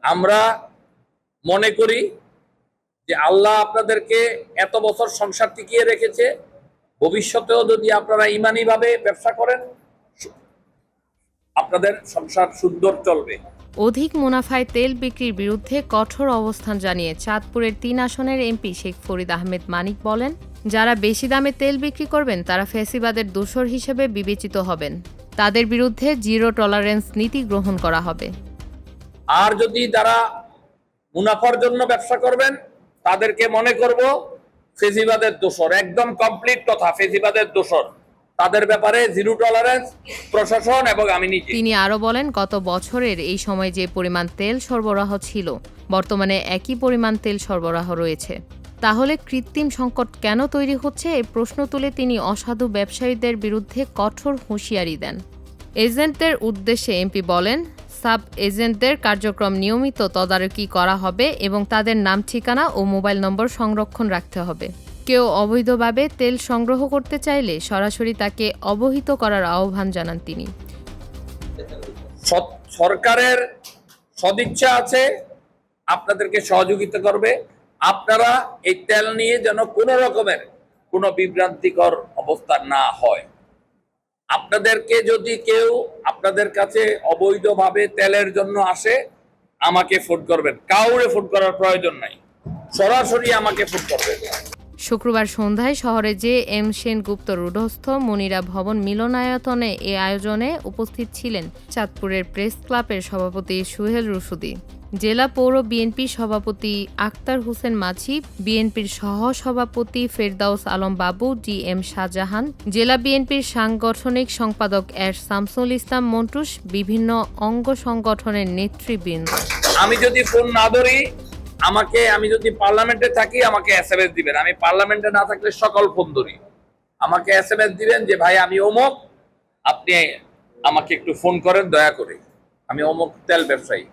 আমরা মনে করি যে আল্লাহ আপনাদেরকে এত বছর সংসার টিকিয়ে রেখেছে, ভবিষ্যতেও যদি আপনারা ইমানি ভাবে ব্যবসা করেন আপনাদের সংসার সুন্দর চলবে। অধিক মুনাফায় তেল বিক্রির বিরুদ্ধে কঠোর অবস্থান জানিয়ে চাঁদপুরের ৩ আসনের এমপি শেখ ফরিদ আহমেদ মানিক বলেন, যারা বেশি দামে তেল বিক্রি করবেন তারা ফ্যাসিবাদের দোসর হিসেবে বিবেচিত হবেন। তাদের বিরুদ্ধে জিরো টলারেন্স নীতি গ্রহণ করা হবে। আর যদি তারা মুনাফার জন্য ব্যবসা করবেন তাদেরকে মনে করব ফেসিবাদের দোসর। একদম কমপ্লিট কথা, ফেসিবাদের দোসর। তাদের ব্যাপারে জিরো টলারেন্স প্রশাসন এবং আমি নিজে। তিনি আরও বলেন, গত বছরের এই সময় যে পরিমাণ তেল সরবরাহ ছিল বর্তমানে একই পরিমাণ তেল সরবরাহ রয়েছে। তাহলে কৃত্রিম সংকট কেন তৈরি হচ্ছে এই প্রশ্ন তুলে তিনি অসাধু ব্যবসায়ীদের বিরুদ্ধে কঠোর হুঁশিয়ারি দেন। এজেন্টদের উদ্দেশ্যে এমপি বলেন, সাব এজেন্টদের কার্যক্রম নিয়মিত তদারকি করা হবে এবং তাদের নাম, ঠিকানা ও মোবাইল নম্বর সংরক্ষণ রাখতে হবে। কেউ অবৈধভাবে তেল সংগ্রহ করতে চাইলে সরাসরি তাকে অবহিত করার আহ্বান জানান তিনি। সরকারের সদিচ্ছা আছে, আপনাদেরকে সহযোগিতা করবে। আপনারা এই তেল নিয়ে যেন কোনো রকমের কোনো বিভ্রান্তিকর অবস্থা না হয়। আপনাদেরকে যদি কেউ আপনাদের কাছে অবৈধভাবে তেলের জন্য আসে আমাকে ফোন করবেন, কাউরে ফোন করার প্রয়োজন নাই, সরাসরি আমাকে ফোন করবেন। শুক্রবার সন্ধ্যায় শহরে জে এম সেনগুপ্ত রোডস্থ মনিরা ভবন মিলনায়তনে এ আয়োজনে উপস্থিত ছিলেন চাঁদপুরের প্রেস ক্লাবের সভাপতি সুহেল রুশুদী, জেলা পৌর বিএনপির সভাপতি আক্তার হোসেন মাঝি, বিএনপির সহ-সভাপতি ফেরদাউস আলম বাবু, জি এম শাহজাহান, জেলা বিএনপির সাংগঠনিক সম্পাদক এস শামসুল ইসলাম মন্টুস, বিভিন্ন অঙ্গ সংগঠনের নেতৃবৃন্দ। আমি যদি ফোন না ধরি আমি যদি পার্লামেন্টে থাকি আমাকে এসএমএস দিবেন, আমি পার্লামেন্টে না থাকলে সকল ফোন ধরি। আমাকে এসএমএস দিবেন যে ভাই আমি অমুক, আপনি আমাকে একটু ফোন করেন দয়া করে, আমি অমুক তেল ব্যবসায়ী।